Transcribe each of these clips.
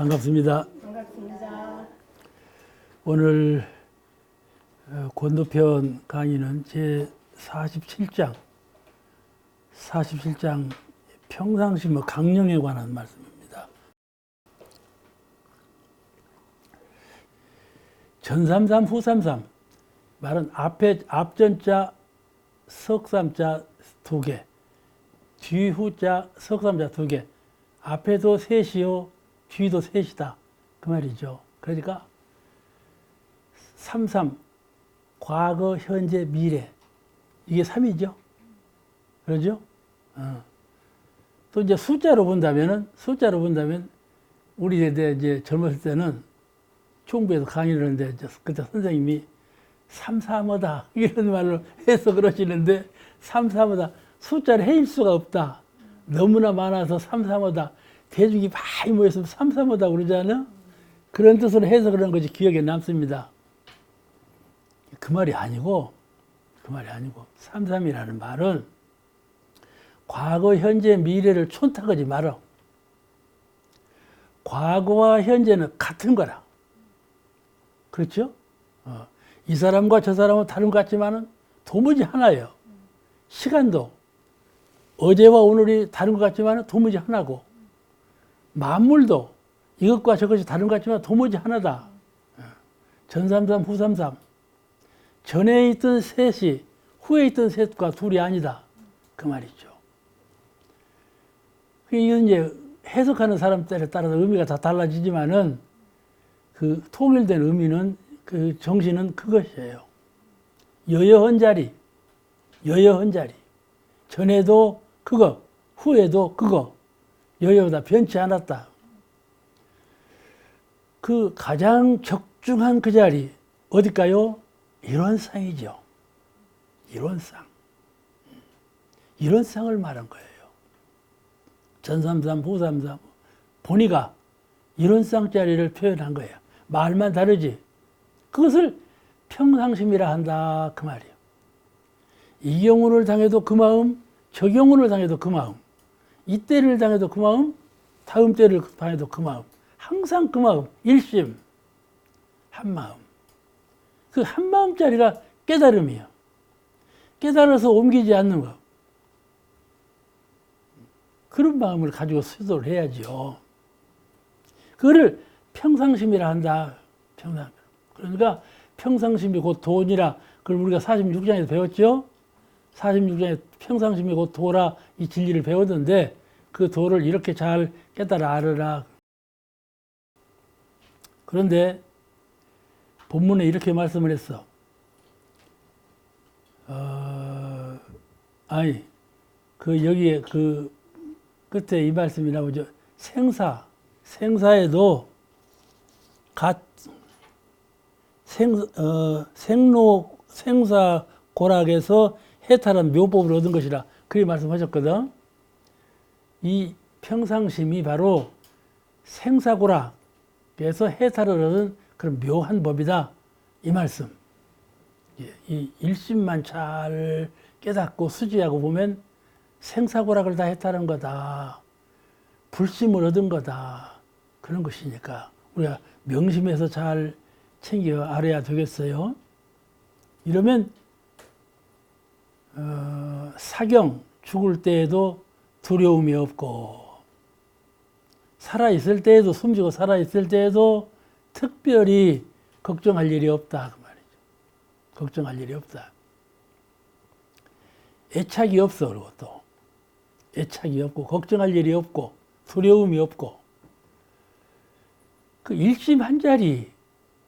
반갑습니다. 반갑습니다. 오늘 권도편 강의는 제 47장 평상심의 강령에 관한 말씀입니다. 전삼삼 후삼삼 말은 앞전자 석삼자 두 개, 뒤후자 석삼자 두 개, 앞에도 셋이요 뒤도 셋이다 그 말이죠. 그러니까 삼삼 과거, 현재, 미래 이게 3이죠. 그러죠? 또 이제 숫자로 본다면 우리 이제 젊었을 때는 총부에서 강의를 하는데 그때 선생님이 삼삼하다 이런 말로 해서 그러시는데 삼삼하다 숫자를 헤일 수가 없다. 너무나 많아서 삼삼하다. 대중이 많이 모였으면 삼삼하다 그러잖아요. 그런 뜻으로 해서 그런 것이 기억에 남습니다. 그 말이 아니고 삼삼이라는 말은 과거, 현재, 미래를 촌탁하지 마라. 과거와 현재는 같은 거라. 그렇죠? 이 사람과 저 사람은 다른 것 같지만은 도무지 하나예요. 시간도 어제와 오늘이 다른 것 같지만은 도무지 하나고, 만물도 이것과 저것이 다른 것 같지만 도무지 하나다. 전삼삼 후삼삼. 전에 있던 셋이 후에 있던 셋과 둘이 아니다. 그 말이죠. 이건 이제 해석하는 사람들에 따라서 의미가 다 달라지지만은 그 통일된 의미는 그 정신은 그것이에요. 여여헌자리. 전에도 그거, 후에도 그거. 여여보다 변치 않았다. 그 가장 적중한 그 자리 어딜까요? 일원상이죠. 일원상을 말한 거예요. 전삼삼, 후삼삼 보니까 일원상 자리를 표현한 거예요. 말만 다르지. 그것을 평상심이라 한다 그 말이에요. 이 경우를 당해도 그 마음, 저 경우를 당해도 그 마음, 이때를 당해도 그 마음, 다음 때를 당해도 그 마음, 항상 그 마음, 일심, 한 마음. 그 한 마음짜리가 깨달음이에요. 깨달아서 옮기지 않는 거. 그런 마음을 가지고 수도를 해야죠. 그거를 평상심이라 한다. 그러니까 평상심이 곧 도니라. 그걸 우리가 46장에서 배웠죠? 46장에 평상심이 곧 도라 이 진리를 배웠는데 그 도를 이렇게 잘 깨달아 알아라. 그런데 본문에 이렇게 말씀을 했어. 여기에 그 끝에 이 말씀이 나오죠. 생사에도 생사고락에서 해탈한 묘법을 얻은 것이라 그렇게 말씀하셨거든. 이 평상심이 바로 생사고락에서 해탈을 얻은 그런 묘한 법이다. 이 말씀. 이 일심만 잘 깨닫고 수지하고 보면 생사고락을 다 해탈한 거다. 불심을 얻은 거다. 그런 것이니까 우리가 명심해서 잘 챙겨 알아야 되겠어요. 이러면 사경 죽을 때에도 두려움이 없고 살아있을 때에도 숨지고 살아있을 때에도 특별히 걱정할 일이 없다 그 말이죠. 걱정할 일이 없다. 애착이 없어. 그리고 또 애착이 없고 걱정할 일이 없고 두려움이 없고 그 일심 한 자리,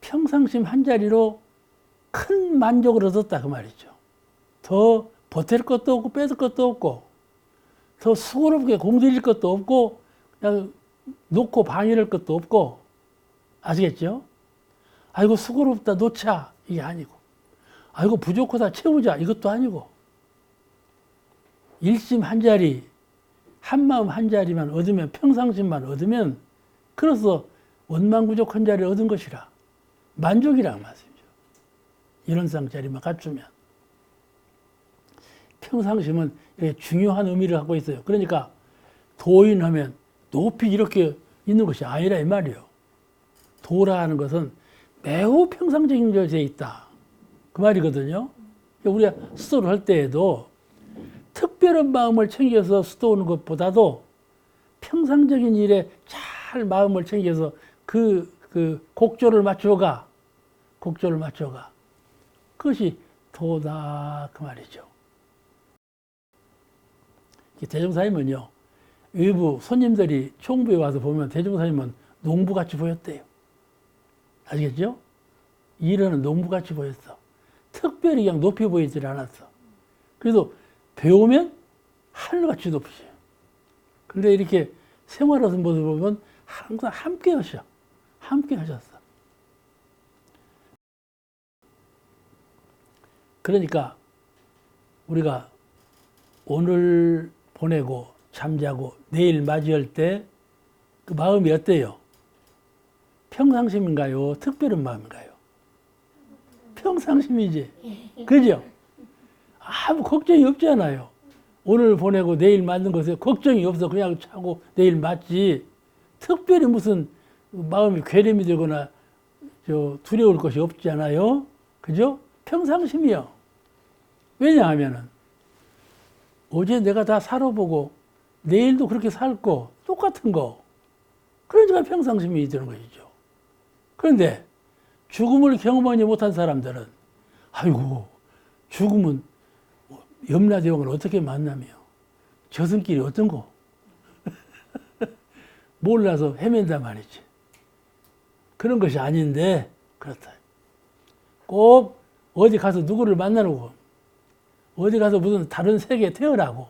평상심 한 자리로 큰 만족을 얻었다 그 말이죠. 더 보탤 것도 없고 뺏을 것도 없고 더 수고롭게 공들일 것도 없고 그냥 놓고 방해할 것도 없고 아시겠죠? 아이고 수고롭다 놓자 이게 아니고 아이고 부족하다 채우자 이것도 아니고 일심 한 자리 한마음 한 자리만 얻으면 평상심만 얻으면 그래서 원망부족한 자리를 얻은 것이라 만족이란 말씀이죠. 일원상 자리만 갖추면 평상심은 이렇게 중요한 의미를 갖고 있어요. 그러니까 도인하면 높이 이렇게 있는 것이 아니라 이 말이요. 도라는 것은 매우 평상적인 것에 있다. 그 말이거든요. 우리가 수도를 할 때에도 특별한 마음을 챙겨서 수도하는 것보다도 평상적인 일에 잘 마음을 챙겨서 그 곡조를 맞춰가. 곡조를 맞춰가. 그것이 도다. 그 말이죠. 대종사님은요, 외부 손님들이 총부에 와서 보면 대종사님은 농부같이 보였대요. 아시겠죠? 일하는 농부같이 보였어. 특별히 그냥 높이 보이질 않았어. 그래도 배우면 하늘같이 높으셔요. 근데 이렇게 생활하는 모습을 보면 항상 함께 하셔. 함께 하셨어. 그러니까 우리가 오늘 보내고 잠자고 내일 맞이할 때 그 마음이 어때요? 평상심인가요? 특별한 마음인가요? 평상심이지. 그죠? 아무 걱정이 없잖아요. 오늘 보내고 내일 맞는 것에 걱정이 없어. 그냥 자고 내일 맞지. 특별히 무슨 마음이 괴림이 되거나 두려울 것이 없잖아요. 그죠? 평상심이요. 왜냐하면은 어제 내가 다 살아보고 내일도 그렇게 살고 똑같은 거. 그러니까 평상심이 되는 것이죠. 그런데 죽음을 경험하지 못한 사람들은 아이고 죽음은 염라대왕을 어떻게 만나며 저승길이 어떤 거 몰라서 헤맨단 말이지. 그런 것이 아닌데 그렇다. 꼭 어디 가서 누구를 만나고 어디 가서 무슨 다른 세계에 태어나고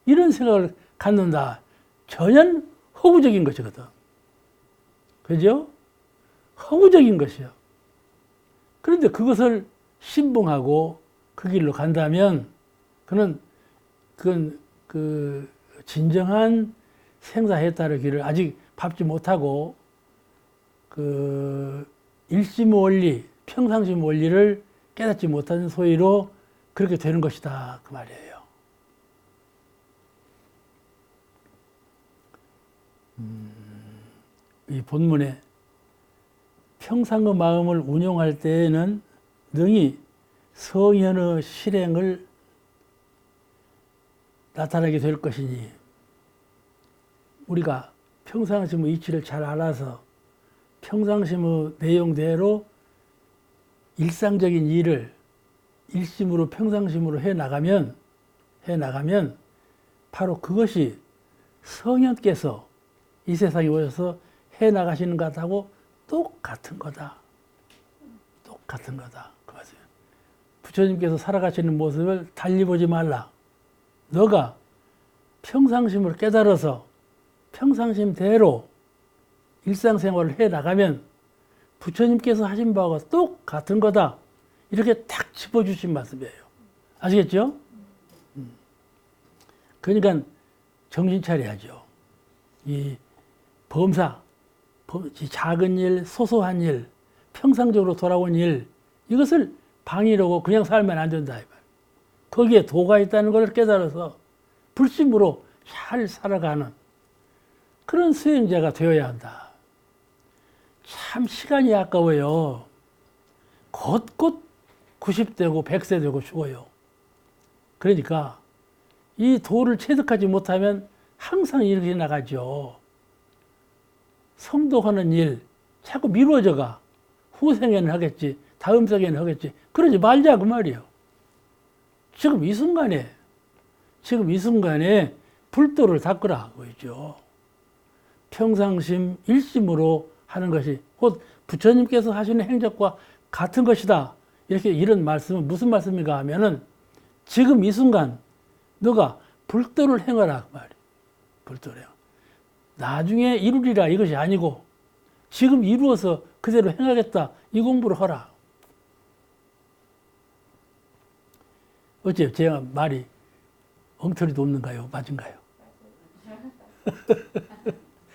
이런 생각을 갖는다. 전혀 허구적인 것이거든. 그죠? 허구적인 것이요. 그런데 그것을 신봉하고 그 길로 간다면 그건 그 진정한 생사해탈의 길을 아직 밟지 못하고 그 일심 원리, 평상심 원리를 깨닫지 못하는 소위로 그렇게 되는 것이다. 그 말이에요. 이 본문에 평상의 마음을 운용할 때에는 능히 성현의 실행을 나타나게 될 것이니 우리가 평상심의 이치를 잘 알아서 평상심의 내용대로 일상적인 일을 일심으로 평상심으로 해나가면 바로 그것이 성현께서 이 세상에 오셔서 해나가시는 것하고 똑같은 거다. 똑같은 거다. 그 말이에요. 부처님께서 살아가시는 모습을 달리 보지 말라. 너가 평상심을 깨달아서 평상심대로 일상생활을 해나가면 부처님께서 하신 바와 똑같은 거다. 이렇게 탁 짚어주신 말씀이에요. 아시겠죠? 그러니까 정신 차려야죠. 이 범사, 작은 일, 소소한 일, 평상적으로 돌아온 일, 이것을 방해하고 그냥 살면 안 된다. 거기에 도가 있다는 것을 깨달아서 불심으로 잘 살아가는 그런 수행자가 되어야 한다. 참 시간이 아까워요. 곧곧 90대고 100세 되고 죽어요. 그러니까 이 도를 체득하지 못하면 항상 이렇게 나가죠. 성도하는 일 자꾸 미루어져가. 후생에는 하겠지, 다음 생에는 하겠지. 그러지 말자 그 말이에요. 지금 이 순간에 불도를 닦으라 그거죠. 평상심 일심으로 하는 것이 곧 부처님께서 하시는 행적과 같은 것이다. 이렇게 이런 말씀은 무슨 말씀인가 하면은 지금 이 순간 너가 불도를 행하라 그 말이에요. 불도를. 나중에 이루리라 이것이 아니고 지금 이루어서 그대로 행하겠다 이 공부를 하라. 어째요? 제가 말이 엉터리도 없는가요? 맞은가요?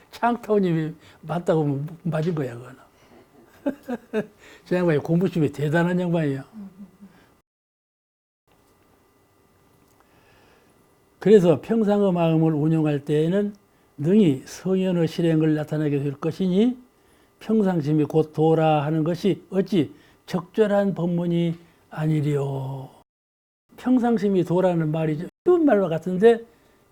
창타오님이 맞다고 하면 맞은 거야 그거는. 저 양반이 공부심이 대단한 양반이에요. 그래서 평상의 마음을 운용할 때에는 능히 성현의 실행을 나타내게 될 것이니 평상심이 곧 도라 하는 것이 어찌 적절한 법문이 아니리요. 평상심이 도라는 말이 쉬운 말과 같은데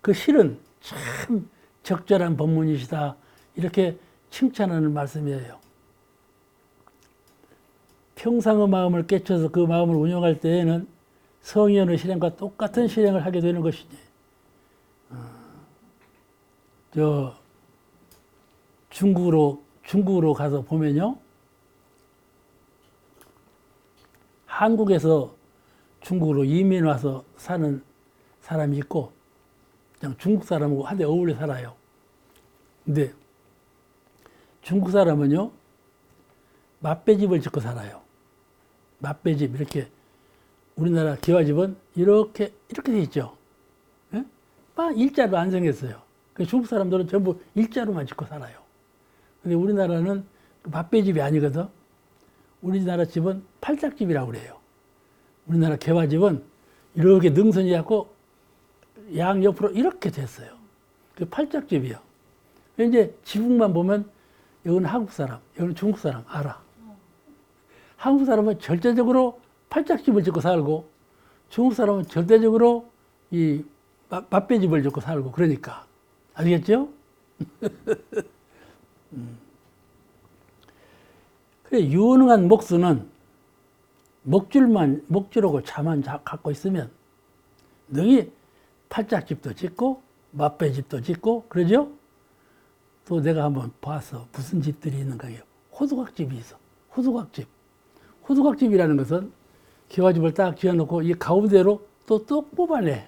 그 실은 참 적절한 법문이시다. 이렇게 칭찬하는 말씀이에요. 평상의 마음을 깨쳐서 그 마음을 운영할 때에는 성현의 실행과 똑같은 실행을 하게 되는 것이니 중국으로 가서 보면요. 한국에서 중국으로 이민 와서 사는 사람이 있고 그냥 중국 사람하고 한데 어울려 살아요. 근데 중국 사람은요. 맛배집을 짓고 살아요. 맛배집 이렇게 우리나라 기와집은 이렇게 돼 있죠. 예? 일자로 안 생겼어요. 중국 사람들은 전부 일자로만 짓고 살아요. 근데 우리나라는 맛배집이 아니거든. 우리나라 집은 팔짝집이라고 그래요. 우리나라 개화집은 이렇게 능선이 갖고 양 옆으로 이렇게 됐어요. 그 팔짝집이요. 이제 지붕만 보면 여기는 한국 사람, 여기는 중국 사람 알아. 한국 사람은 절대적으로 팔짝집을 짓고 살고 중국 사람은 절대적으로 이 맛배집을 짓고 살고 그러니까 아시겠죠? 그래 유능한 목수는 목줄하고 차만 갖고 있으면 능히 팔짝집도 짓고 맛배집도 짓고 그러죠? 또 내가 한번 봐서 무슨 집들이 있는가요? 호두각집이 있어. 호두각집. 호두각집이라는 것은 기와집을 딱 지어놓고 이 가운데로 또 뽑아내.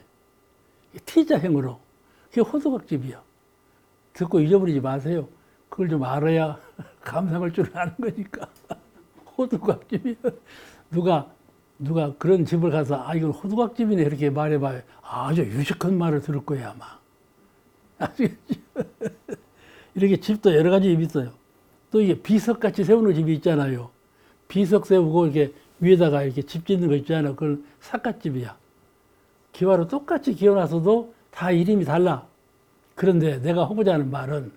T자형으로. 그게 호두각집이야. 듣고 잊어버리지 마세요. 그걸 좀 알아야 감상할 줄 아는 거니까. 호두각집이야. 누가 그런 집을 가서 이건 호두각집이네 이렇게 말해봐요. 아주 유식한 말을 들을 거예요 아마. 아시겠죠? 이렇게 집도 여러 가지 집이 있어요. 또 이게 비석같이 세우는 집이 있잖아요. 비석 세우고 이렇게 위에다가 이렇게 집 짓는 거 있잖아요. 그건 삿갓집이야. 기와로 똑같이 기어놔서도 다 이름이 달라. 그런데 내가 하고자 하는 말은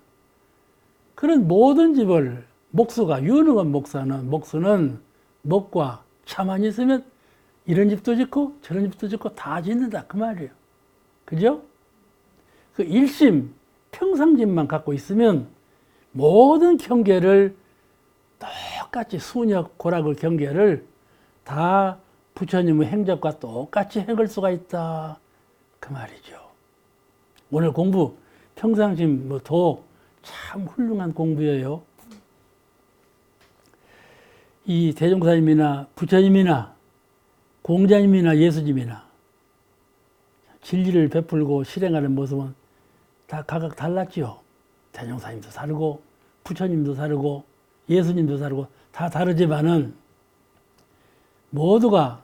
그런 모든 집을 유능한 목수는 먹과 차만 있으면 이런 집도 짓고 저런 집도 짓고 다 짓는다 그 말이에요. 그죠? 그 일심 평상심만 갖고 있으면 모든 경계를 똑같이 순역 고락의 경계를 다 부처님의 행적과 똑같이 행할 수가 있다 그 말이죠. 오늘 공부 평상심 도 참 훌륭한 공부예요. 이 대종사님이나 부처님이나 공자님이나 예수님이나 진리를 베풀고 실행하는 모습은 다 각각 달랐지요. 대종사님도 다르고 부처님도 다르고 예수님도 다르고 다 다르지만은 모두가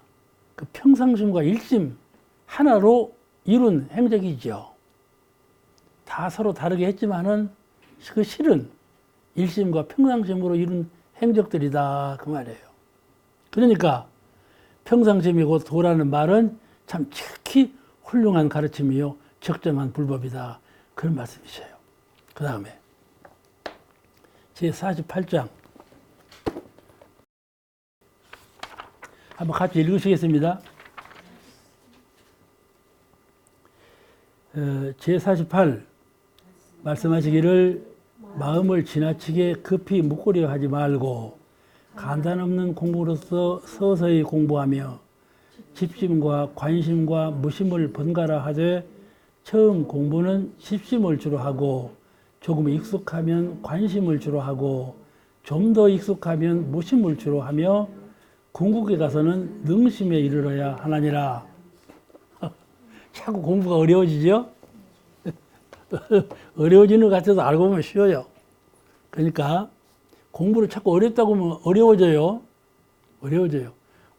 그 평상심과 일심 하나로 이룬 행적이죠. 다 서로 다르게 했지만은 그 실은 일심과 평상심으로 이룬 행적들이다 그 말이에요. 그러니까 평상심이 곧 도라는 말은 참 특히 훌륭한 가르침이요 적정한 불법이다 그런 말씀이세요. 그 다음에 제48장 한번 같이 읽으시겠습니다. 제48 말씀하시기를 마음을 지나치게 급히 묵고려 하지 말고 간단 없는 공부로서 서서히 공부하며 집심과 관심과 무심을 번갈아 하되 처음 공부는 집심을 주로 하고 조금 익숙하면 관심을 주로 하고 좀 더 익숙하면 무심을 주로 하며 궁극에 가서는 능심에 이르러야 하나니라. 자꾸 공부가 어려워지죠? 어려워지는 것 같아도 알고 보면 쉬워요. 그러니까 공부를 자꾸 어렵다고 하면 어려워져요.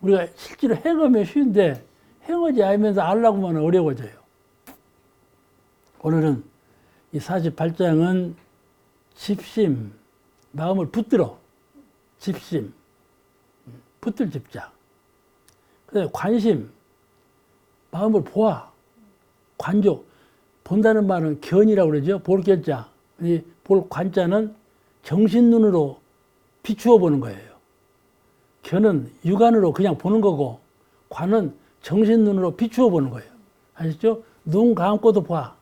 우리가 실제로 행하면 쉬운데 행하지 않으면서 알라고 하면 어려워져요. 오늘은 이 48장은 집심, 마음을 붙들어. 집심, 붙들 집자. 그다음에 관심, 마음을 보아. 관조. 본다는 말은 견이라고 그러죠. 볼 견자. 이 볼 관자는 정신 눈으로 비추어 보는 거예요. 견은 육안으로 그냥 보는 거고, 관은 정신 눈으로 비추어 보는 거예요. 아시죠? 눈 감고도 봐.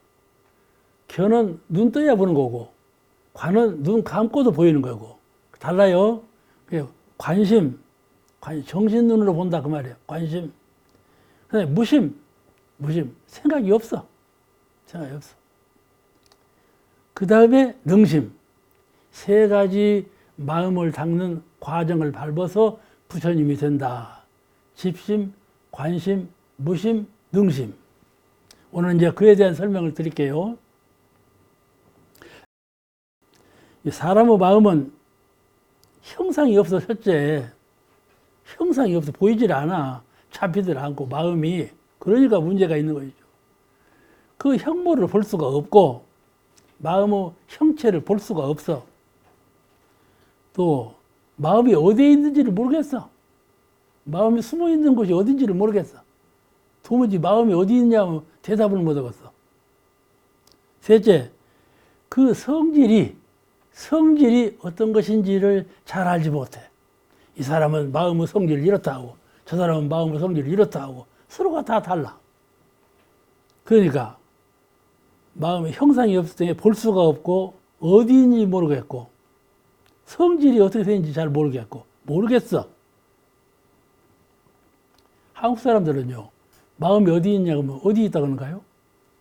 견은 눈 떠야 보는 거고, 관은 눈 감고도 보이는 거고. 달라요. 관심, 정신 눈으로 본다 그 말이에요. 관심. 근데 무심, 생각이 없어. 생각이 없어. 그 다음에 능심. 세 가지 마음을 닦는 과정을 밟아서 부처님이 된다. 집심, 관심, 무심, 능심. 오늘 이제 그에 대한 설명을 드릴게요. 사람의 마음은 형상이 없어, 첫째. 형상이 없어. 보이질 않아. 잡히질 않고, 마음이. 그러니까 문제가 있는 거죠. 그 형모를 볼 수가 없고, 마음의 형체를 볼 수가 없어. 또, 마음이 어디에 있는지를 모르겠어. 마음이 숨어 있는 곳이 어딘지를 모르겠어. 도무지 마음이 어디 있냐면 대답을 못 하겠어. 셋째, 그 성질이 어떤 것인지를 잘 알지 못해. 이 사람은 마음의 성질을 이렇다 하고, 저 사람은 마음의 성질을 이렇다 하고, 서로가 다 달라. 그러니까, 마음의 형상이 없을 때 볼 수가 없고, 어디인지 모르겠고, 성질이 어떻게 되는지 잘 모르겠어. 한국 사람들은요, 마음이 어디 있냐고 하면 어디 있다고 하는가요?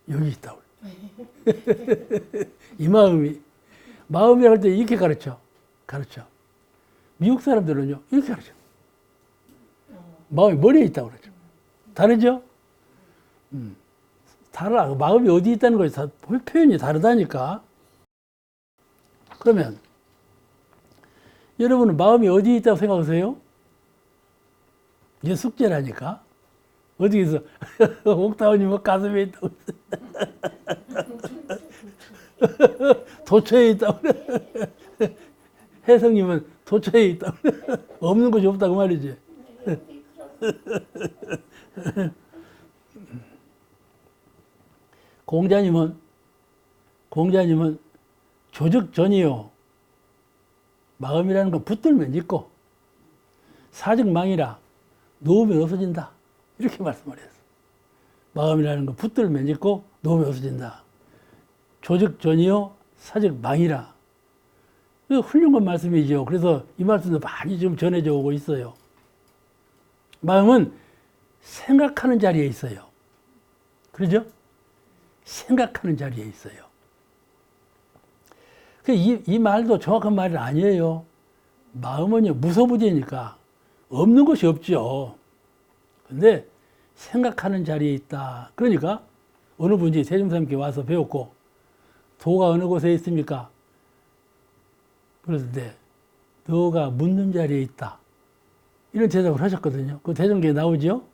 여기 있다고. 이 마음이라고 할 때 이렇게 가르쳐. 미국 사람들은요, 이렇게 가르쳐. 마음이 머리에 있다고 그러죠. 다르죠? 달라. 마음이 어디 있다는 것이 다 표현이 다르다니까. 그러면 여러분은 마음이 어디 있다고 생각하세요? 이게 숙제라니까. 어디서 옥타원님은 가슴에 있다고 도처에 있다고 혜성님은 도처에 있다고 없는 것이 없다고 말이지. 공자님은 조직전이요. 마음이라는 건 붙들면 있고 사직망이라 놓으면 없어진다. 이렇게 말씀을 했어. 마음이라는 건 붙들면 있고 놓으면 없어진다. 조직전이요 사직망이라. 훌륭한 말씀이죠. 그래서 이 말씀도 많이 지금 전해져 오고 있어요. 마음은 생각하는 자리에 있어요. 그러죠? 생각하는 자리에 있어요. 이 말도 정확한 말이 아니에요. 마음은요, 무소부지니까 없는 것이 없죠. 근데 생각하는 자리에 있다. 그러니까 어느 분이 대중사님께 와서 배웠고, 도가 어느 곳에 있습니까? 그랬는데, 너가 묻는 자리에 있다. 이런 대답을 하셨거든요. 그 대중계에 나오죠?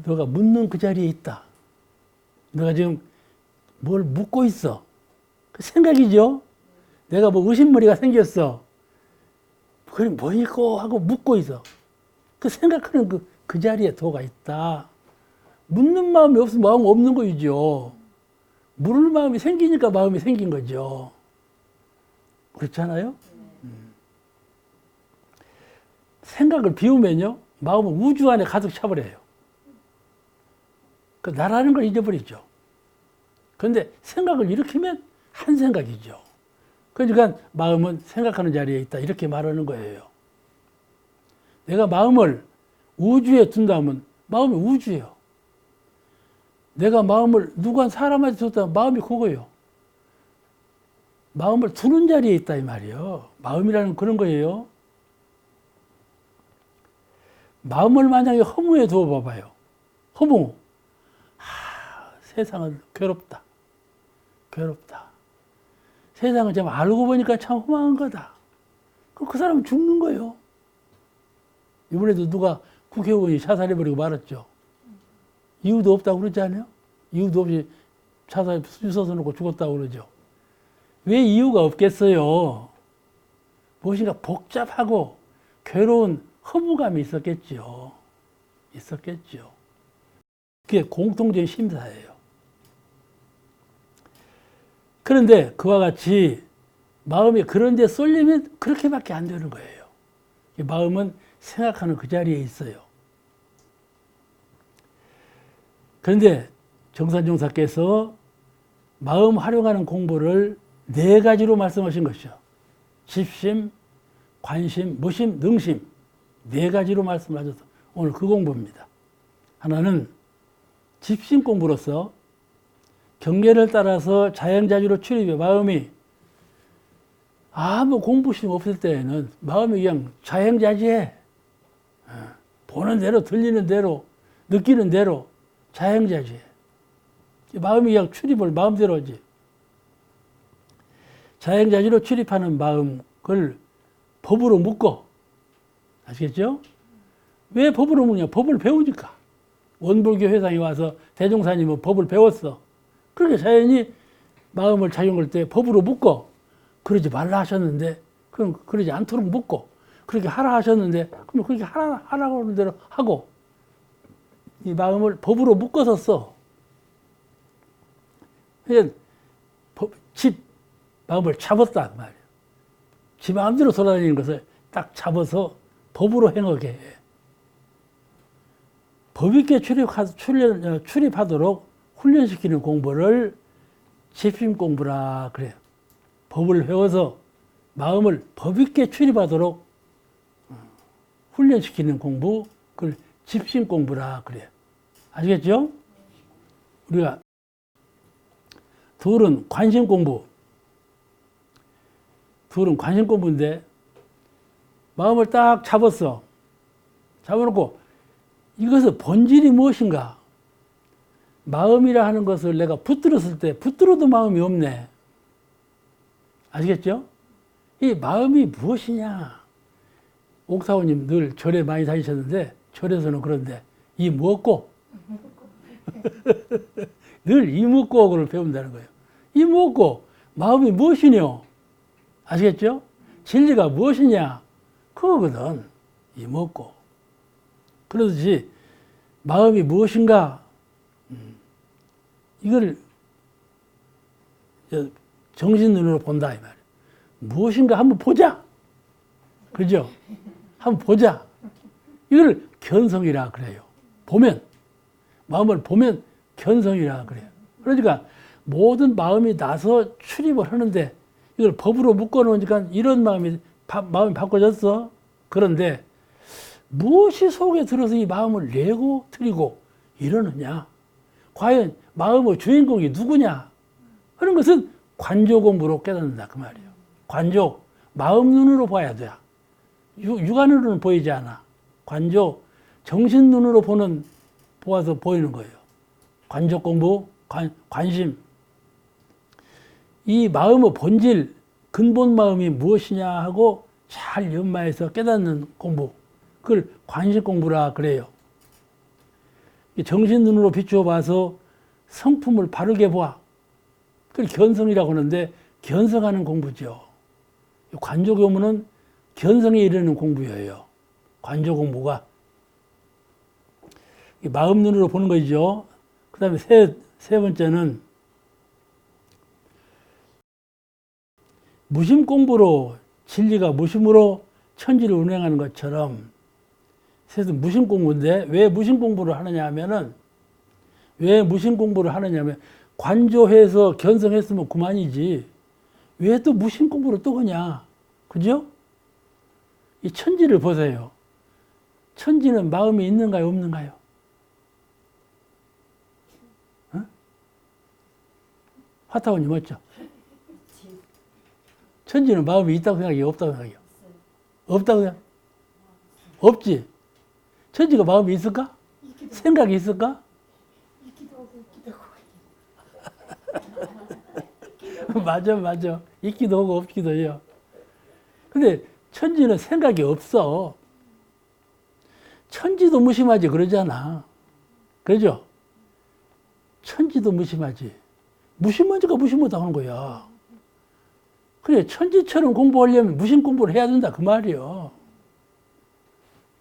너가 묻는 그 자리에 있다. 너가 지금 뭘 묻고 있어. 그 생각이죠? 내가 뭐 의심머리가 생겼어. 그게 뭐이고 하고 묻고 있어. 그 생각하는 그 자리에 도가 있다. 묻는 마음이 없으면 마음 없는 거이죠. 물을 마음이 생기니까 마음이 생긴 거죠. 그렇잖아요? 생각을 비우면요, 마음은 우주 안에 가득 차버려요. 그 나라는 걸 잊어버리죠. 그런데 생각을 일으키면 한 생각이죠. 그러니까 마음은 생각하는 자리에 있다. 이렇게 말하는 거예요. 내가 마음을 우주에 둔다면 마음이 우주예요. 내가 마음을 누구 한 사람한테 뒀다면 마음이 그거예요. 마음을 두는 자리에 있다 이 말이에요. 마음이라는 그런 거예요. 마음을 만약에 허무에 두어 봐봐요. 허무. 세상은 괴롭다. 세상을 좀 알고 보니까 참 험한 거다. 그 사람은 죽는 거예요. 이번에도 누가 국회의원이 자살해버리고 말았죠. 이유도 없다고 그러지 않아요? 이유도 없이 자살 수저 써놓고 죽었다고 그러죠. 왜 이유가 없겠어요? 무엇인가 복잡하고 괴로운 허무감이 있었겠죠. 그게 공통적인 심사예요. 그런데 그와 같이 마음이 그런 데 쏠리면 그렇게밖에 안 되는 거예요. 마음은 생각하는 그 자리에 있어요. 그런데 정산종사께서 마음 활용하는 공부를 4가지로 말씀하신 것이죠. 집심, 관심, 무심, 능심 4가지로 말씀하셔서 오늘 그 공부입니다. 하나는 집심 공부로서 경계를 따라서 자연자주로 출입해 마음이 아무 공부심 없을 때에는 마음이 그냥 자연자지해. 보는 대로, 들리는 대로, 느끼는 대로 자연자지해. 마음이 그냥 출입을 마음대로 하지. 자연자지로 출입하는 마음을 법으로 묶어. 아시겠죠? 왜 법으로 묶냐? 법을 배우니까. 원불교 회상에 와서 대종사님은 법을 배웠어. 그렇게 자연히 마음을 작용할 때 법으로 묶어. 그러지 말라 하셨는데, 그럼 그러지 않도록 묶고, 그렇게 하라 하셨는데, 그럼 그렇게 하라고 하는 대로 하고, 이 마음을 법으로 묶어서 써. 그러니까 마음을 잡았다 그 말이에요. 지 마음대로 돌아다니는 것을 딱 잡아서 법으로 행하게 해. 법 있게 출입하도록 훈련시키는 공부를 집심 공부라 그래요. 법을 배워서 마음을 법 있게 출입하도록 훈련시키는 공부, 그걸 집심 공부라 그래요. 아시겠죠? 우리가 둘은 관심 공부. 둘은 관심 공부인데 마음을 딱 잡았어. 잡아놓고 이것의 본질이 무엇인가? 마음이라 하는 것을 내가 붙들었을 때 붙들어도 마음이 없네. 아시겠죠? 이 마음이 무엇이냐? 옥사오님 늘 절에 많이 다니셨는데 절에서는 그런데 이 무엇고? 늘 이 무엇고를 배운다는 거예요. 이 무엇고? 마음이 무엇이뇨? 아시겠죠? 진리가 무엇이냐? 그거거든. 이 무엇고? 그러듯이 마음이 무엇인가? 이걸 정신 눈으로 본다 이 말이에요. 무엇인가 한번 보자. 그죠? 한번 보자. 이걸 견성이라 그래요. 보면 마음을 보면 견성이라 그래요. 그러니까 모든 마음이 나서 출입을 하는데 이걸 법으로 묶어놓으니까 이런 마음이 바꿔졌어. 그런데 무엇이 속에 들어서 이 마음을 내고 틀리고 이러느냐? 과연 마음의 주인공이 누구냐? 그런 것은 관조 공부로 깨닫는다 그 말이에요. 관조, 마음 눈으로 봐야 돼. 육안으로는 보이지 않아. 관조, 정신 눈으로 보아서 보이는 거예요. 관조 공부, 관심. 이 마음의 본질, 근본 마음이 무엇이냐 하고 잘 연마해서 깨닫는 공부. 그걸 관심 공부라 그래요. 정신 눈으로 비추어 봐서 성품을 바르게 보아. 그걸 견성이라고 하는데 견성하는 공부죠. 관조 교문은 견성에 이르는 공부예요. 관조 공부가. 마음 눈으로 보는 거죠. 그 다음에 세 번째는 무심 공부로 진리가 무심으로 천지를 운행하는 것처럼 그래서 무심 공부인데 왜 무심 공부를 하느냐 하면은 왜 무심 공부를 하느냐 하면 관조해서 견성했으면 그만이지 왜 또 무심 공부를 또 하냐 그죠? 이 천지를 보세요. 천지는 마음이 있는가요 없는가요? 어? 화타원님 맞죠? 천지는 마음이 있다고 생각해요 없다고 생각해요? 없다고 생각? 없지? 천지가 마음이 있을까? 생각이 있을까? 맞아. 있기도 하고 없기도 해요. 근데 천지는 생각이 없어. 천지도 무심하지 그러잖아. 그러죠? 천지도 무심하지. 무심하지가 무심하다고 하는 거야. 그래, 천지처럼 공부하려면 무심 공부를 해야 된다 그 말이요.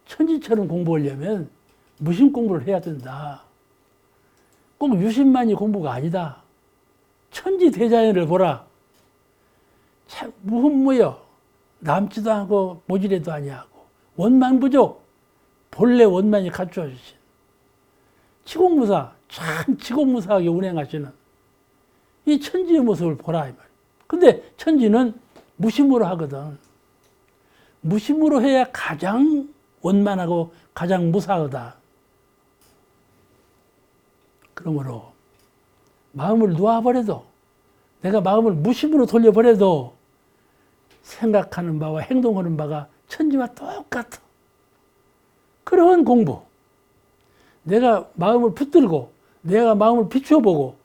천지처럼 공부하려면 무심 공부를 해야 된다. 꼭 유심만이 공부가 아니다. 천지대자연을 보라. 참 무흠무여 남지도 않고 모질에도 아니하고 원만부족 본래 원만이 갖추어 주신 치공무사 참 치공무사하게 운행하시는 이 천지의 모습을 보라 이 말. 근데 천지는 무심으로 하거든. 무심으로 해야 가장 원만하고 가장 무사하다. 그러므로 마음을 놓아버려도 내가 마음을 무심으로 돌려버려도 생각하는 바와 행동하는 바가 천지와 똑같아. 그런 공부. 내가 마음을 붙들고 내가 마음을 비추어보고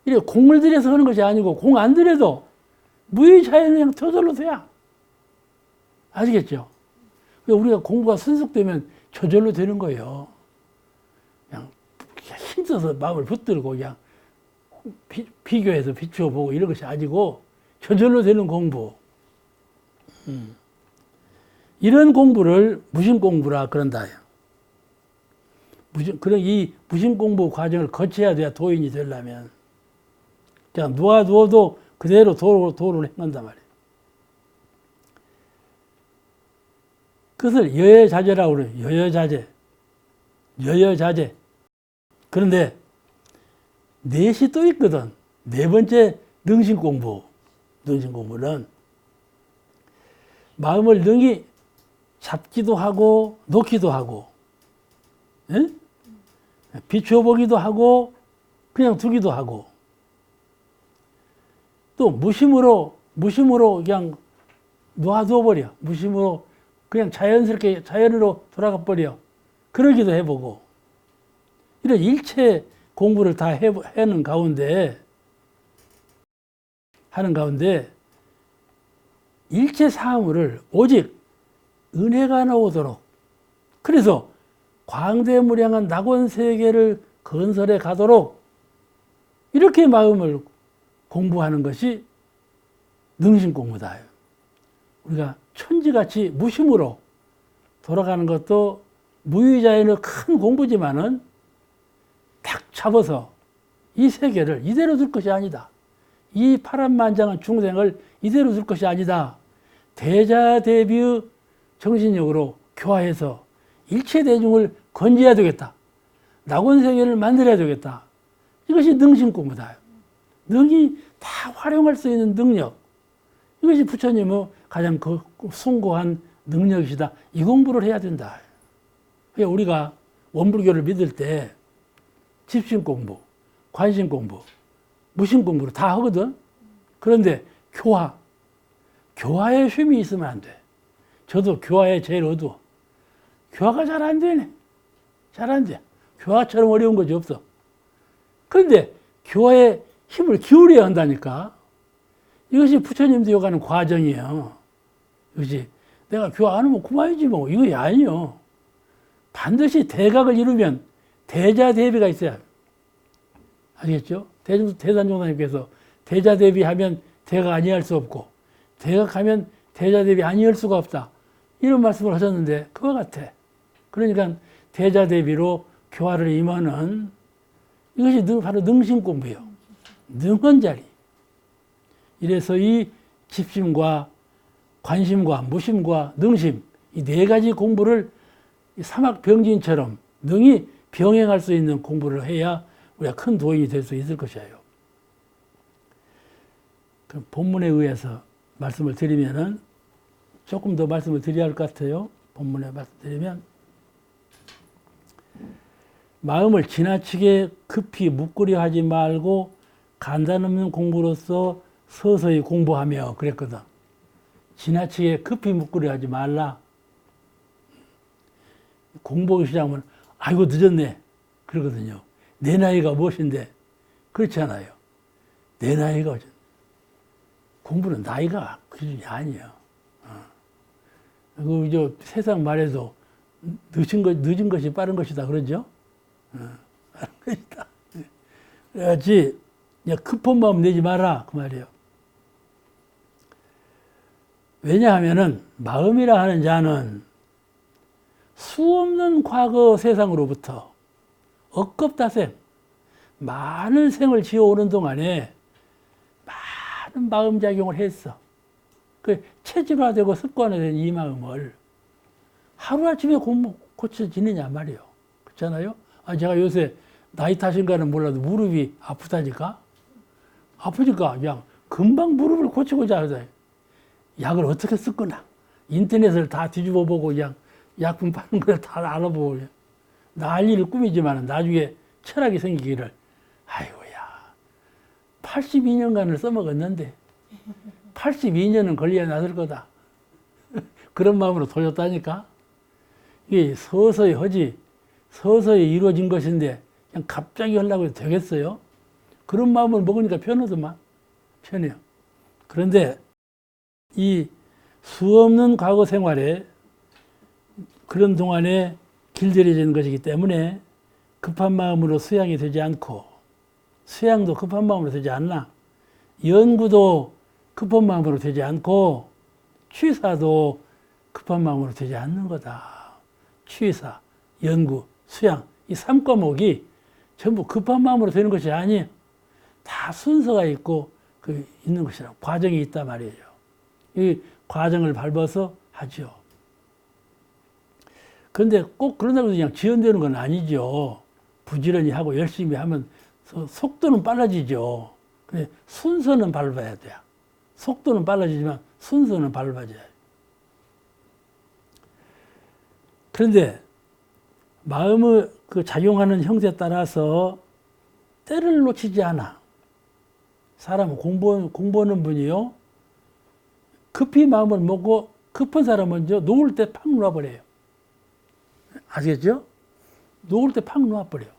이렇게 공을 들여서 하는 것이 아니고 공 안 들여도 무의자연은 그냥 저절로 돼야. 아시겠죠? 우리가 공부가 순숙되면 저절로 되는 거예요. 그냥 힘써서 마음을 붙들고 그냥 비교해서 비추어보고 이런 것이 아니고 저절로 되는 공부. 이런 공부를 무심공부라 그런다. 그런 이 무심공부 과정을 거쳐야 돼야 도인이 되려면. 그냥 놓아두어도 그대로 도를 행한단 말이에요. 그것을 여여자재라고 그래요. 여여자재. 여여자재. 그런데 넷이 또 있거든. 네 번째 능신공부. 능신공부는 마음을 능히 잡기도 하고 놓기도 하고 예? 비추어보기도 하고 그냥 두기도 하고 또 무심으로 그냥 놔둬버려. 무심으로 그냥 자연스럽게 자연으로 돌아가 버려. 그러기도 해보고 이런 일체 공부를 다 하는 가운데 일체 사물을 오직 은혜가 나오도록 그래서 광대무량한 낙원세계를 건설해 가도록 이렇게 마음을 공부하는 것이 능신공부다. 우리가 천지같이 무심으로 돌아가는 것도 무의자연의 큰 공부지만은 딱 잡아서 이 세계를 이대로 둘 것이 아니다. 이 파란만장한 중생을 이대로 둘 것이 아니다. 대자대비의 정신력으로 교화해서 일체 대중을 건져야 되겠다. 낙원세계를 만들어야 되겠다. 이것이 능신공부다. 능이 다 활용할 수 있는 능력. 이것이 부처님의 가장 숭고한 능력이시다. 이 공부를 해야 된다. 그러니까 우리가 원불교를 믿을 때 집신공부, 관심공부, 무심공부를 다 하거든. 그런데 교화에 쉼이 있으면 안 돼. 저도 교화에 제일 어두워. 교화가 잘 안 되네. 잘 안 돼. 교화처럼 어려운 것이 없어. 그런데 교화에 힘을 기울여야 한다니까. 이것이 부처님도 요가는 과정이에요. 이것이 내가 교화 안 하면 그만이지 뭐. 이거 아니요. 반드시 대각을 이루면 대자대비가 있어야 해요. 아시겠죠? 대산종사님께서 대자대비하면 대각 아니할 수 없고 대각하면 대자대비 아니할 수가 없다. 이런 말씀을 하셨는데 그와 같아. 그러니까 대자대비로 교화를 임하는 이것이 바로 능심공부예요. 능한 자리. 이래서 이 집심과 관심과 무심과 능심 이 네 가지 공부를 사막병진처럼 능히 병행할 수 있는 공부를 해야 우리가 큰 도인이 될 수 있을 것이에요. 그럼 본문에 의해서 말씀을 드리면은 조금 더 말씀을 드려야 할 것 같아요. 본문에 말씀드리면 마음을 지나치게 급히 묶으려 하지 말고 간단 없는 공부로서 서서히 공부하며 그랬거든. 지나치게 급히 묶으려 하지 말라. 공부하기 시작하면 아이고 늦었네 그러거든요. 내 나이가 무엇인데 그렇지 않아요. 내 나이가 공부는 나이가 그 기준이 아니에요. 그 세상 말에도 늦은 것이 빠른 것이다 그러죠. 빠른 것이다. 그래야지 급한 마음 내지 마라 그 말이에요. 왜냐하면은 마음이라 하는 자는 수없는 과거 세상으로부터 억겁다생 많은 생을 지어오는 동안에 많은 마음작용을 했어. 그 체질화되고 습관화된 이 마음을 하루아침에 고쳐지느냐 말이요. 그렇잖아요? 아, 제가 요새 나이 탓인가는 몰라도 무릎이 아프다니까? 아프니까 그냥 금방 무릎을 고치고자 하다. 약을 어떻게 썼거나 인터넷을 다 뒤집어 보고 그냥 약품 파는 걸 다 알아보고 난리를 꾸미지만 나중에 철학이 생기기를 아이고야 82년간을 써먹었는데 82년은 걸려야 나설 거다. 그런 마음으로 도졌다니까. 이게 서서히 하지 서서히 이루어진 것인데 그냥 갑자기 하려고 해도 되겠어요? 그런 마음을 먹으니까 편하더만. 편해요. 그런데 이 수없는 과거 생활에 그런 동안에 길들여진 것이기 때문에 급한 마음으로 수양이 되지 않고 수양도 급한 마음으로 되지 않나. 연구도 급한 마음으로 되지 않고 취사도 급한 마음으로 되지 않는 거다. 취사, 연구, 수양 이 3과목이 전부 급한 마음으로 되는 것이 아니에요. 다 순서가 있고 있는 것이라고 과정이 있단 말이에요. 이 과정을 밟아서 하죠. 그런데 꼭 그런다고 해서 그냥 지연되는 건 아니죠. 부지런히 하고 열심히 하면 속도는 빨라지죠. 근데 순서는 밟아야 돼요. 속도는 빨라지지만 순서는 밟아줘야 돼요. 그런데 마음의 그 작용하는 형태에 따라서 때를 놓치지 않아. 사람은 공부하는 분이요. 급히 마음을 먹고 급한 사람은 놓을 때 팍 놓아버려요. 아시겠죠? 놓을 때 팍 놓아버려요.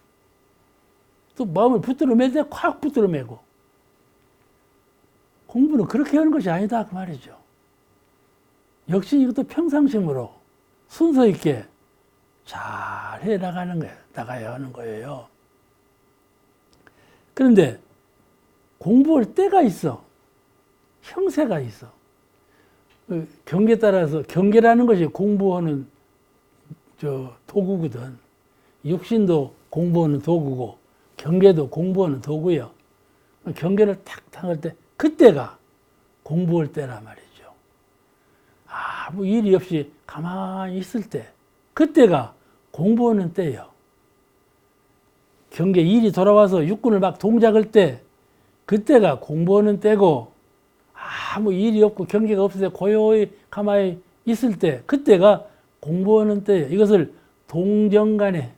또 마음을 붙들어 맬 때 콱 붙들어 매고. 공부는 그렇게 하는 것이 아니다 그 말이죠. 역시 이것도 평상심으로 순서 있게 잘 나가야 하는 거예요. 그런데 공부할 때가 있어. 형세가 있어. 경계에 따라서 경계라는 것이 공부하는 도구거든. 육신도 공부하는 도구고 경계도 공부하는 도구요. 경계를 탁 당할 때 그때가 공부할 때란 말이죠. 아무 일이 없이 가만히 있을 때 그때가 공부하는 때예요. 경계 일이 돌아와서 육군을 막 동작할 때 그때가 공부하는 때고 아무 일이 없고 경계가 없을 때 고요히 가만히 있을 때 그때가 공부하는 때예요. 이것을 동정간에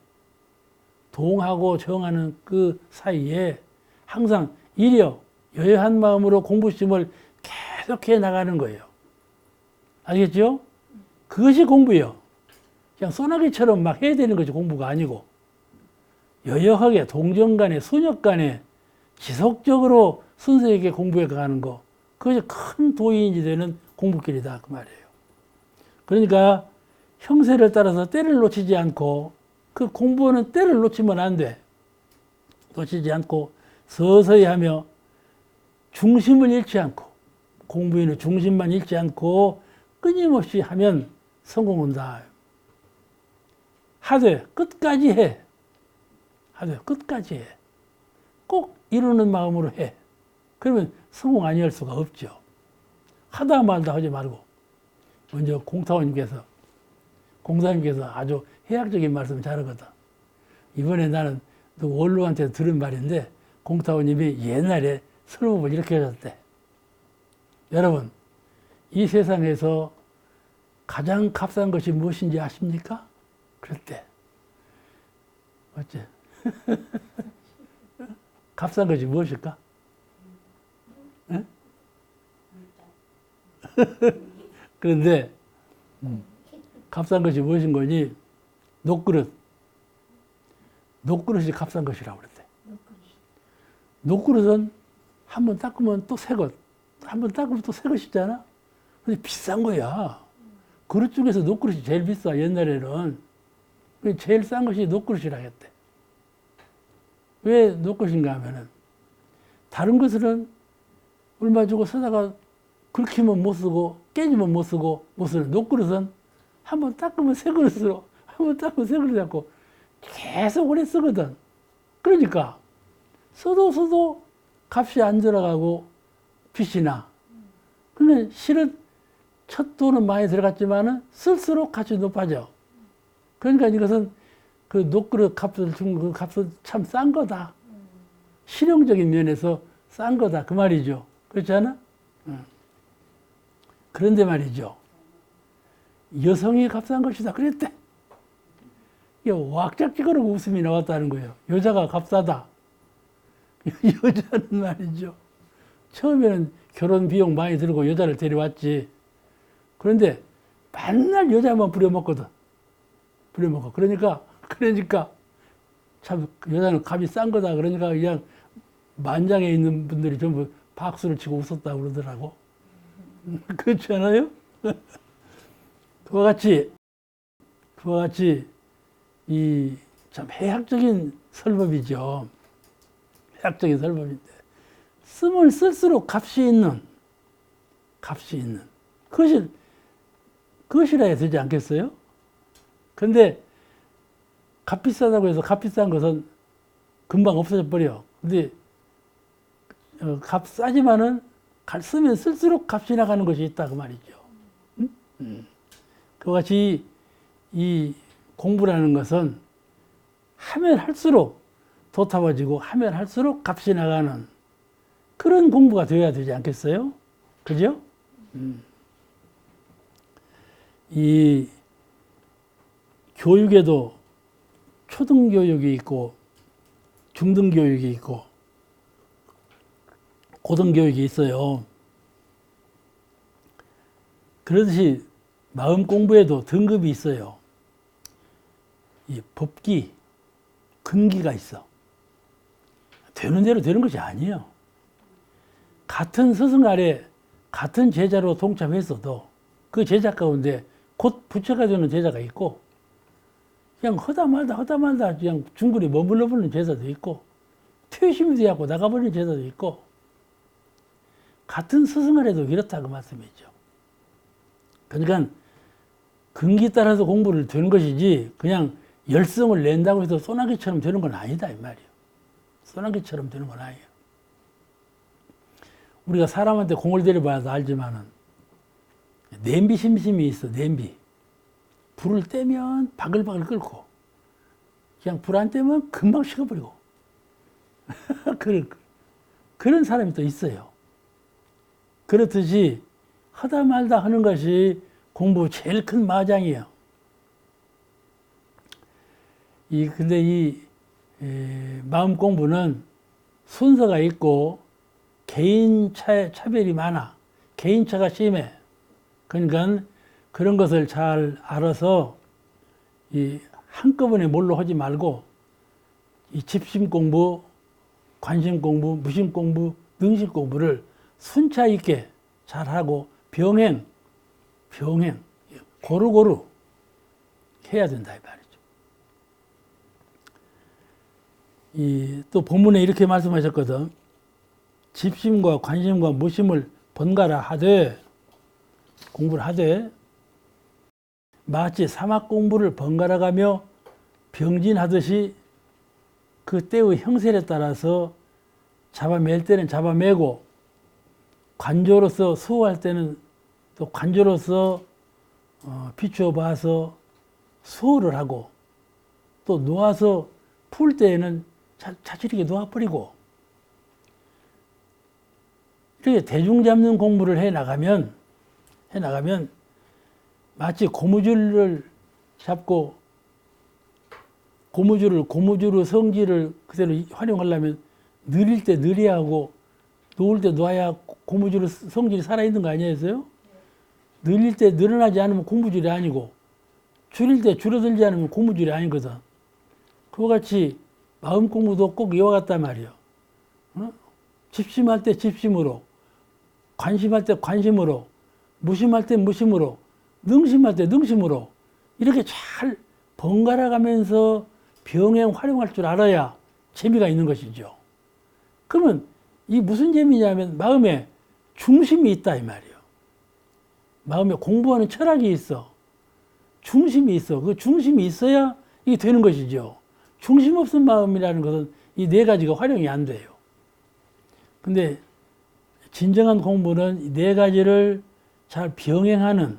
동하고 정하는 그 사이에 항상 여여한 마음으로 공부심을 계속해 나가는 거예요. 알겠죠? 그것이 공부예요. 그냥 소나기처럼 막 해야 되는 것이 공부가 아니고 여여하게 동정간에 순역간에 지속적으로 순서 있게 공부해 가는 거 그것이 큰 도인이 되는 공부길이다 그 말이에요. 그러니까 형세를 따라서 때를 놓치지 않고 그 공부하는 때를 놓치면 안 돼. 놓치지 않고 서서히 하며 중심을 잃지 않고 공부에는 중심만 잃지 않고 끊임없이 하면 성공한다. 하되 끝까지 해. 하되 끝까지 해. 꼭 이루는 마음으로 해. 그러면 성공 아니할 수가 없죠. 하다 말다 하지 말고 먼저 공사님께서 아주 해학적인 말씀 잘하거든. 이번에 나는 원로한테 들은 말인데 공타원님이 옛날에 설법을 이렇게 하셨대. 여러분, 이 세상에서 가장 값싼 것이 무엇인지 아십니까? 그랬대. 어째? 값싼 것이 무엇일까? 응? 그런데 값싼 것이 무엇인 거니? 녹그릇. 녹그릇이 값싼 것이라고 그랬대. 녹그릇은 한 번 닦으면 또 새 것. 한 번 닦으면 또 새 것이잖아. 근데 비싼 거야. 그릇 중에서 녹그릇이 제일 비싸, 옛날에는. 제일 싼 것이 녹그릇이라 했대. 왜 녹그릇인가 하면은, 다른 것은 얼마 주고 사다가 긁히면 못 쓰고, 깨지면 못 쓰고, 못 쓰는 녹그릇은 한 번 닦으면 새 그릇으로, 한 번 닦으면 새 그릇 잡고 계속 오래 쓰거든. 그러니까 써도 값이 안 들어가고 빚이 나. 근데 실은 첫 돈은 많이 들어갔지만은 쓸수록 값이 높아져. 그러니까 이것은 그 녹그릇 값을 준 그 값은 참 싼 거다. 실용적인 면에서 싼 거다. 그 말이죠. 그렇지 않아? 그런데 말이죠. 여성이 값싼 것이다. 그랬대. 이게 왁작지근하고 웃음이 나왔다는 거예요. 여자가 값싸다. 여자는 말이죠. 처음에는 결혼 비용 많이 들고 여자를 데려왔지. 그런데 맨날 여자만 부려먹거든. 부려먹어. 그러니까 참 여자는 값이 싼 거다. 그러니까 그냥 만장에 있는 분들이 전부 박수를 치고 웃었다고 그러더라고. 그렇지 않아요? 그와 같이 이 참 해학적인 설법이죠. 해학적인 설법인데 쓰면 쓸수록 값이 있는 그것이라 되지 않겠어요? 근데 값 비싸다고 해서 값 비싼 것은 금방 없어져 버려. 근데 값 싸지만은 쓰면 쓸수록 값이 나가는 것이 있다 그 말이죠. 그와 같이 이 공부라는 것은 하면 할수록 도타워지고 하면 할수록 값이 나가는 그런 공부가 되어야 되지 않겠어요? 그죠? 이 교육에도 초등교육이 있고 중등교육이 있고 고등교육이 있어요. 그렇듯이 마음 공부에도 등급이 있어요. 이 법기, 근기가 있어. 되는 대로 되는 것이 아니에요. 같은 스승 아래 같은 제자로 동참했어도 그 제자 가운데 곧 부처가 되는 제자가 있고 그냥 하다 말다 그냥 중간에 머물러 버리는 제자도 있고 퇴심이 되어갖고 나가버리는 제자도 있고 같은 스승 아래도 이렇다 그 말씀이죠. 그러니까 근기 따라서 공부를 되는 것이지 그냥 열성을 낸다고 해서 소나기처럼 되는 건 아니다 이 말이에요. 소나기처럼 되는 건 아니에요. 우리가 사람한테 공을 들여봐도 알지만은 냄비 심심이 있어. 냄비 불을 떼면 바글바글 끓고 그냥 불 안 떼면 금방 식어버리고 그런 사람이 또 있어요. 그렇듯이 하다 말다 하는 것이 공부 제일 큰 마장이에요. 근데 이 마음 공부는 순서가 있고 개인 차별이 많아. 개인차가 심해. 그러니까 그런 것을 잘 알아서 한꺼번에 뭘로 하지 말고 이 집심 공부, 관심 공부, 무심 공부, 능심 공부를 순차 있게 잘하고 병행 고루고루 해야 된다 이 말이죠. 또 본문에 이렇게 말씀하셨거든. 집심과 관심과 무심을 번갈아 하되 공부를 하되 마치 사막 공부를 번갈아 가며 병진하듯이 그 때의 형세에 따라서 잡아맬 때는 잡아매고 관조로서 수호할 때는 또 관조로서 비추어 봐서 수호를 하고 또 놓아서 풀 때에는 자치리게 놓아버리고 이렇게 대중 잡는 공부를 해 나가면 마치 고무줄을 잡고 고무줄의 성질을 그대로 활용하려면 느릴 때 느려야 하고 놓을 때 놓아야 고무줄의 성질이 살아있는 거 아니겠어요? 늘릴 때 늘어나지 않으면 고무줄이 아니고 줄일 때 줄어들지 않으면 고무줄이 아니거든. 그와 같이 마음 공부도 꼭 이와 같단 말이에요. 집심할 때 집심으로, 관심할 때 관심으로, 무심할 때 무심으로, 능심할 때 능심으로 이렇게 잘 번갈아 가면서 병행 활용할 줄 알아야 재미가 있는 것이죠. 그러면 이 무슨 재미냐면 마음에 중심이 있다 이 말이에요. 마음에 공부하는 철학이 있어. 중심이 있어. 그 중심이 있어야 이게 되는 것이죠. 중심 없은 마음이라는 것은 이 네 가지가 활용이 안 돼요. 근데 진정한 공부는 이 네 가지를 잘 병행하는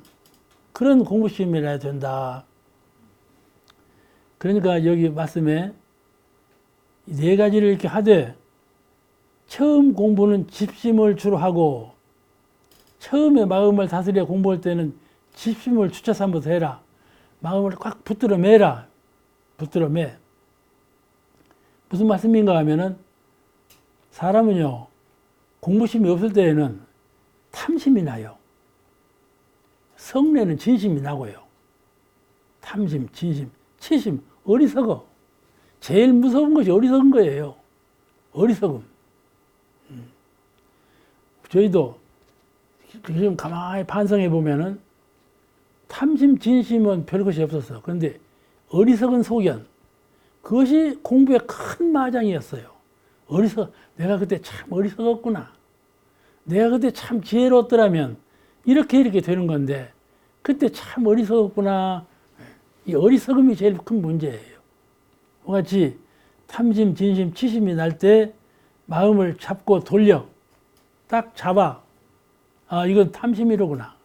그런 공부 시험이라 해야 된다. 그러니까 여기 말씀에 이 네 가지를 이렇게 하되 처음 공부는 집심을 주로 하고 처음에 마음을 다스려 공부할 때는 집심을 주차 삼아서 해라. 마음을 꽉 붙들어 매라. 붙들어 매. 무슨 말씀인가 하면은 사람은요 공부심이 없을 때에는 탐심이 나요. 성내는 진심이 나고요. 탐심, 진심, 치심, 어리석어. 제일 무서운 것이 어리석은 거예요. 어리석음. 저희도 지금 가만히 반성해 보면은 탐심, 진심은 별 것이 없었어. 그런데 어리석은 소견, 그것이 공부의 큰 마장이었어요. 내가 그때 참 어리석었구나. 내가 그때 참 지혜로웠더라면 이렇게 되는 건데 그때 참 어리석었구나. 이 어리석음이 제일 큰 문제예요. 같이 탐심, 진심, 치심이 날 때 마음을 잡고 돌려. 딱 잡아. 아, 이건 탐심이로구나.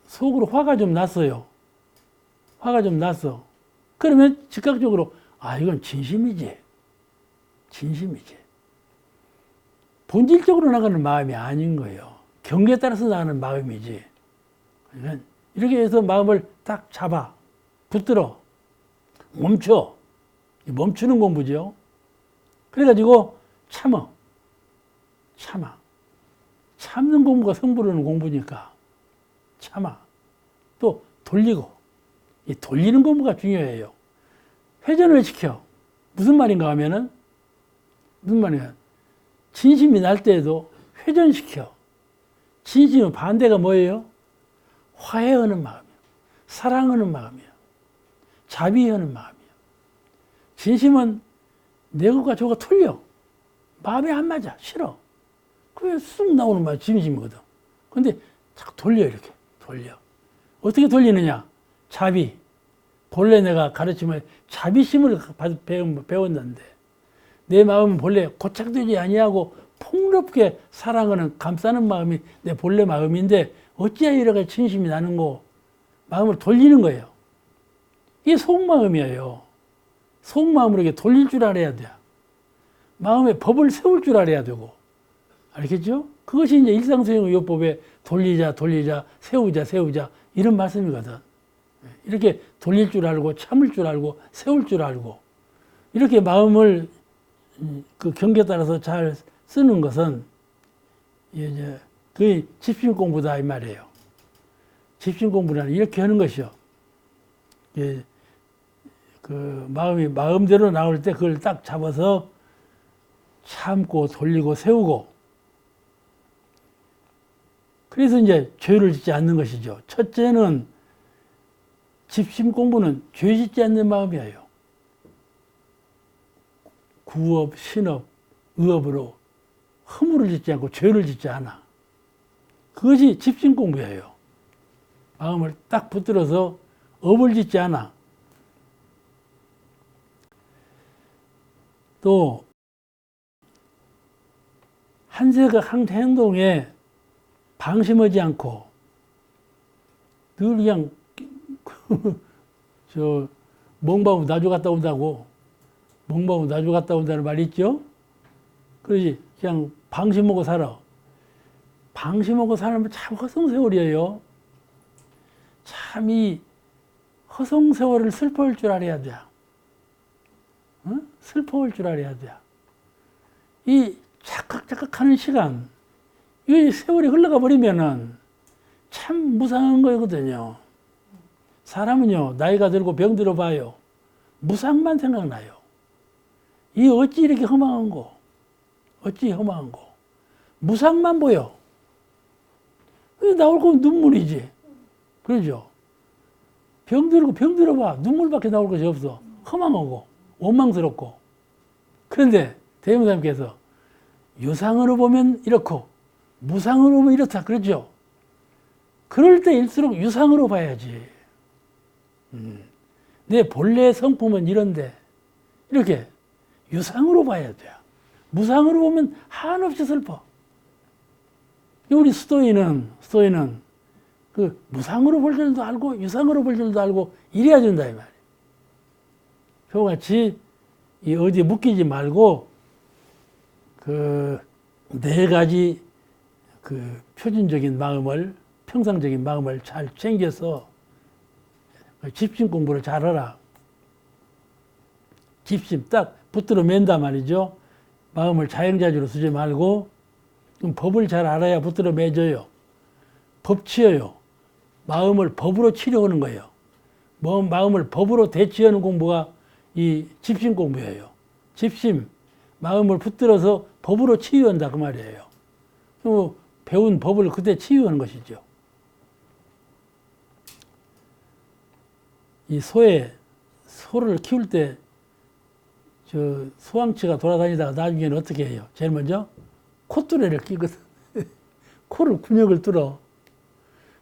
속으로 화가 좀 났어요. 화가 좀 났어. 그러면 즉각적으로 아, 이건 진심이지. 진심이지. 본질적으로 나가는 마음이 아닌 거예요. 경계에 따라서 나가는 마음이지. 그러면 이렇게 해서 마음을 딱 잡아. 붙들어. 멈춰. 멈추는 공부죠. 그래가지고 참아. 참는 공부가 성부르는 공부니까 참아. 또 돌리고. 이 돌리는 공부가 중요해요. 회전을 시켜. 무슨 말인가 하면은 무슨 말이야? 진심이 날 때에도 회전시켜. 진심은 반대가 뭐예요? 화해하는 마음이에요. 사랑하는 마음이에요. 자비하는 마음이에요. 진심은 내 것과 저거 틀려. 마음에 안 맞아. 싫어. 그게 쑥 나오는 말이 진심이거든. 근데 자꾸 돌려, 이렇게. 돌려. 어떻게 돌리느냐? 자비. 본래 내가 가르침을 자비심을 배웠는데, 내 마음은 본래 고착되지 아니하고 폭넓게 사랑하는, 감싸는 마음이 내 본래 마음인데, 어찌하여 이렇게 진심이 나는 거, 마음을 돌리는 거예요. 이게 속마음이에요. 속마음으로 이렇게 돌릴 줄 알아야 돼. 마음에 법을 세울 줄 알아야 되고. 알겠죠? 그것이 이제 일상수행요법에 돌리자, 세우자, 이런 말씀이거든. 이렇게 돌릴 줄 알고, 참을 줄 알고, 세울 줄 알고, 이렇게 마음을 그 경계에 따라서 잘 쓰는 것은, 이제, 그게 집심 공부다, 이 말이에요. 집심 공부는 이렇게 하는 것이요. 예, 그 마음이 마음대로 나올 때 그걸 딱 잡아서 참고 돌리고 세우고, 그래서 이제 죄를 짓지 않는 것이죠. 첫째는 집심 공부는 죄 짓지 않는 마음이에요. 구업, 신업, 의업으로 허물을 짓지 않고 죄를 짓지 않아. 그것이 집심 공부예요. 마음을 딱 붙들어서 업을 짓지 않아. 또 한 행동에 방심하지 않고 늘 그냥 멍바우 나주 갔다 온다고, 멍바우 나주 갔다 온다는 말이 있죠? 그러지. 그냥 방심하고 살아. 방심하고 살면 참 허송세월이에요. 참 이 허송세월을 슬퍼할 줄 알아야 돼. 응? 슬퍼할 줄 알아야 돼. 이 착각하는 시간, 이 세월이 흘러가 버리면은 참 무상한 거거든요. 사람은요, 나이가 들고 병들어 봐요. 무상만 생각나요. 이 어찌 이렇게 허망한 거? 어찌 허망한 거? 무상만 보여. 나올 거면 눈물이지. 그러죠? 병들어 봐. 눈물밖에 나올 것이 없어. 허망하고, 원망스럽고. 그런데, 대명사님께서 유상으로 보면 이렇고, 무상으로 보면 이렇다. 그러죠? 그럴 때일수록 유상으로 봐야지. 내 본래 성품은 이런데, 이렇게 유상으로 봐야 돼요. 무상으로 보면 한없이 슬퍼. 우리 스토인은 그 무상으로 볼 줄도 알고 유상으로 볼 줄도 알고 이래야 된다 이 말이에요. 저같이 어디에 묶이지 말고 그 네 가지 그 표준적인 마음을 평상적인 마음을 잘 챙겨서 집심 공부를 잘하라. 집심 딱 붙들어 맨다 말이죠. 마음을 자영자재로 쓰지 말고 법을 잘 알아야 붙들어 매줘요. 법 치어요. 마음을 법으로 치려하는 거예요. 마음을 법으로 대치하는 공부가 이 집심 공부예요. 집심, 마음을 붙들어서 법으로 치유한다 그 말이에요. 배운 법을 그때 치유하는 것이죠. 이 소를 키울 때 소왕치가 돌아다니다가 나중에는 어떻게 해요? 제일 먼저 콧뚜레를 끼거든. 코를 군역을 뚫어.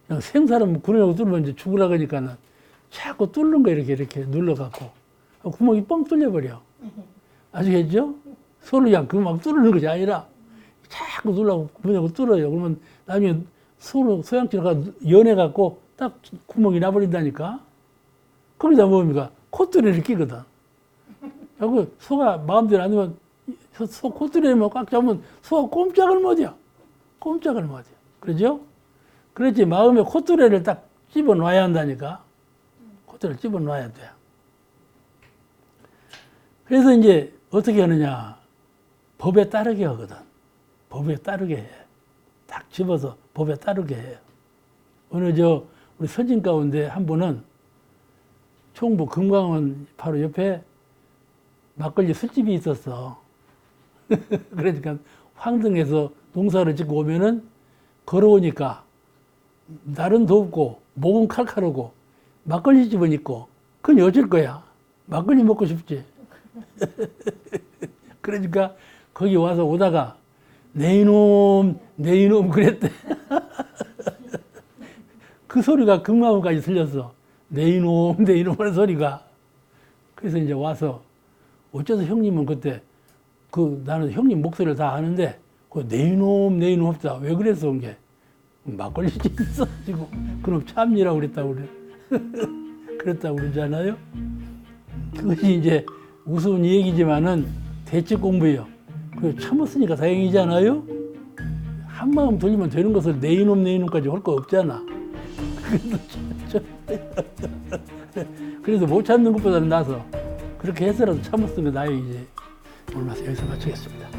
그냥 생사람 군역을 뚫으면 이제 죽으라 그러니까는 자꾸 뚫는 거 이렇게 눌러갖고 구멍이 뻥 뚫려버려. 아시겠죠? 소를 그냥 막 뚫는 것이 아니라 자꾸 눌러고 군역을 뚫어요. 그러면 나중에 소양치가 연해갖고 딱 구멍이 나버린다니까. 거기다 뭡니까? 콧뚜레를 끼거든. 자꾸 소가 마음대로 안 되면 소 콧뚜레만 꽉 잡으면 소가 꼼짝을 못해요. 꼼짝을 못해요. 그러죠? 그렇지 마음에 콧뚜레를 딱 집어넣어야 한다니까. 콧뚜레를 집어넣어야 돼요. 그래서 이제 어떻게 하느냐. 법에 따르게 하거든. 법에 따르게 해. 딱 집어서 법에 따르게 해요. 우리 선진 가운데 한 분은 총부 금강원 바로 옆에 막걸리 술집이 있었어. 그러니까 황등에서 농사를 짓고 오면은 걸어오니까 날은 덥고 목은 칼칼하고 막걸리 집은 있고 그건 어쩔 거야. 막걸리 먹고 싶지. 그러니까 거기 와서 오다가 내 이놈 그랬대. 그 소리가 금강원까지 들렸어. 내 이놈 하는 소리가. 그래서 이제 와서 어째서 형님은 그때 나는 형님 목소리를 다 아는데 내 이놈 없다. 왜 그랬어? 온 게 막걸리 집 있어가지고 그럼 참니라고 그랬다고 그러잖아요. 그것이 이제 우스운 얘기지만은 대책 공부예요. 그 참았으니까 다행이잖아요. 한 마음 돌리면 되는 것을 내 이놈까지 할 거 없잖아. 그래서 못 참는 것보다는 나서 그렇게 해서라도 참았으면 다행이지. 오늘 말씀 여기서 마치겠습니다.